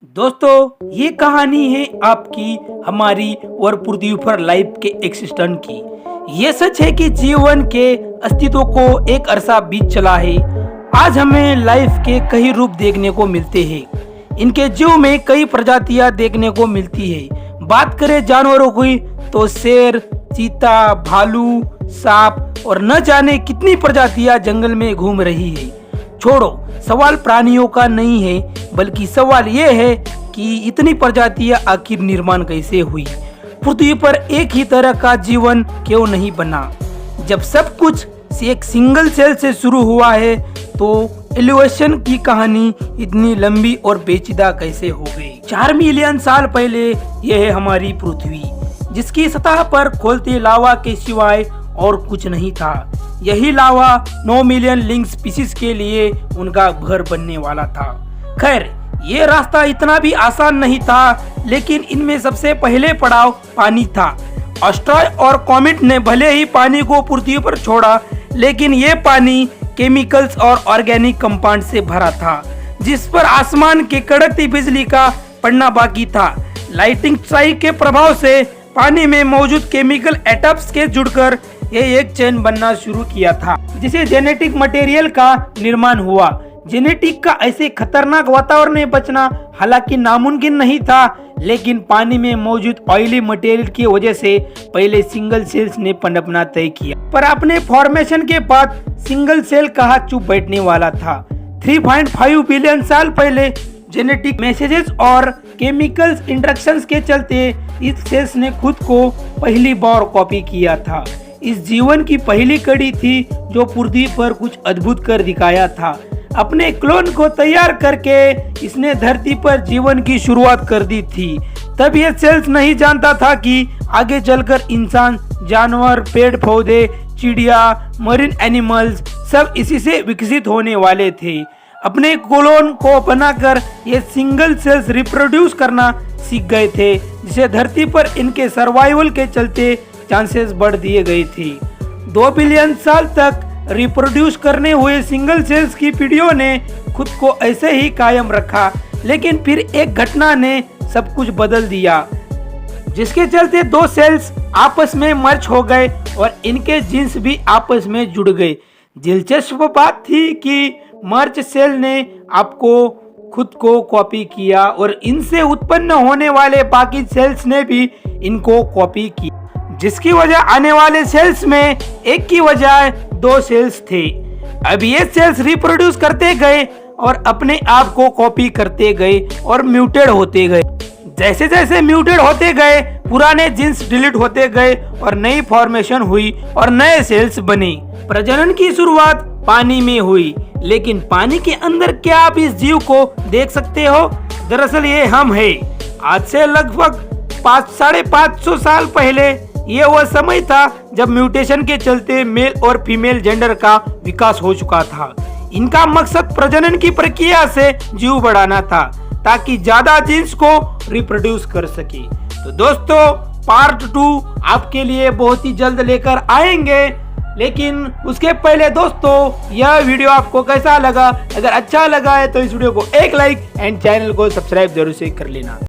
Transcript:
दोस्तों ये कहानी है आपकी हमारी और पृथ्वी पर लाइफ के एक्सिस्टेंट की। ये सच है कि जीवन के अस्तित्व को एक अरसा बीत चला है। आज हमें लाइफ के कई रूप देखने को मिलते हैं। इनके जीव में कई प्रजातियां देखने को मिलती है। बात करें जानवरों की तो शेर, चीता, भालू, सांप और न जाने कितनी प्रजातियां जंगल में घूम रही है। छोड़ो, सवाल प्राणियों का नहीं है, बल्कि सवाल ये है कि इतनी प्रजातियां आखिर निर्माण कैसे हुई। पृथ्वी पर एक ही तरह का जीवन क्यों नहीं बना? जब सब कुछ एक सिंगल सेल से शुरू हुआ है तो एवोल्यूशन की कहानी इतनी लंबी और पेचीदा कैसे हो गई? 4 मिलियन साल पहले यह है हमारी पृथ्वी, जिसकी सतह पर खोलते लावा के सिवाय और कुछ नहीं था। यही लावा 9 मिलियन लिंग स्पीशीज के लिए उनका घर बनने वाला था। खैर, ये रास्ता इतना भी आसान नहीं था, लेकिन इनमें सबसे पहले पड़ाव पानी था। एस्टेरॉयड और कॉमेट ने भले ही पानी को पृथ्वी पर छोड़ा, लेकिन ये पानी केमिकल्स और ऑर्गेनिक कंपाउंड से भरा था, जिस पर आसमान के कड़कती बिजली का पड़ना बाकी था। लाइटिंग स्ट्राइक के प्रभाव से पानी में मौजूद केमिकल एटम्स के जुड़कर ये एक चेन बनना शुरू किया था, जिसे जेनेटिक मटेरियल का निर्माण हुआ। जेनेटिक का ऐसे खतरनाक वातावरण में बचना हालांकि नामुमकिन नहीं था, लेकिन पानी में मौजूद ऑयली मटेरियल की वजह से पहले सिंगल सेल्स ने पनपना तय किया। पर अपने फॉर्मेशन के बाद सिंगल सेल कहाँ चुप बैठने वाला था। 3.5 बिलियन साल पहले जेनेटिक मैसेजेस और केमिकल्स इंटरेक्शंस के चलते इस सेल्स ने खुद को पहली बार कॉपी किया था। इस जीवन की पहली कड़ी थी जो पृथ्वी पर कुछ अद्भुत कर दिखाया था। अपने क्लोन को तैयार करके इसने धरती पर जीवन की शुरुआत कर दी थी। तब ये सेल्स नहीं जानता था कि आगे चलकर इंसान, जानवर, पेड़ पौधे, चिड़िया, मरीन एनिमल्स सब इसी से विकसित होने वाले थे। अपने क्लोन को बनाकर ये सिंगल सेल्स रिप्रोड्यूस करना सीख गए थे, जिसे धरती पर इनके सर्वाइवल के चलते चांसेस बढ़ दिए गए थे। 2 बिलियन साल तक रिप्रोड्यूस करने हुए सिंगल सेल्स की पीढ़ियों ने खुद को ऐसे ही कायम रखा, लेकिन फिर एक घटना ने सब कुछ बदल दिया, जिसके चलते 2 सेल्स आपस में मर्ज हो गए और इनके जीन्स भी आपस में जुड़ गए। दिलचस्प बात थी कि मर्ज सेल ने आपको खुद को कॉपी किया और इनसे उत्पन्न होने वाले बाकी सेल्स ने भी इनको कॉपी किया, जिसकी वजह आने वाले सेल्स में एक की बजाय 2 सेल्स थे। अब ये सेल्स रिप्रोड्यूस करते गए और अपने आप को कॉपी करते गए और म्यूटेड होते गए। जैसे जैसे म्यूटेड होते गए, पुराने जीन्स डिलीट होते गए और नई फॉर्मेशन हुई और नए सेल्स बने। प्रजनन की शुरुआत पानी में हुई, लेकिन पानी के अंदर क्या आप इस जीव को देख सकते हो? दरअसल ये हम है। आज से लगभग 550 साल पहले ये वह समय था जब म्यूटेशन के चलते मेल और फीमेल जेंडर का विकास हो चुका था। इनका मकसद प्रजनन की प्रक्रिया से जीव बढ़ाना था, ताकि ज्यादा जीन्स को रिप्रोड्यूस कर सके। तो दोस्तों, पार्ट 2 आपके लिए बहुत ही जल्द लेकर आएंगे, लेकिन उसके पहले दोस्तों, यह वीडियो आपको कैसा लगा? अगर अच्छा लगा है तो इस वीडियो को एक लाइक एंड चैनल को सब्सक्राइब जरूर से कर लेना।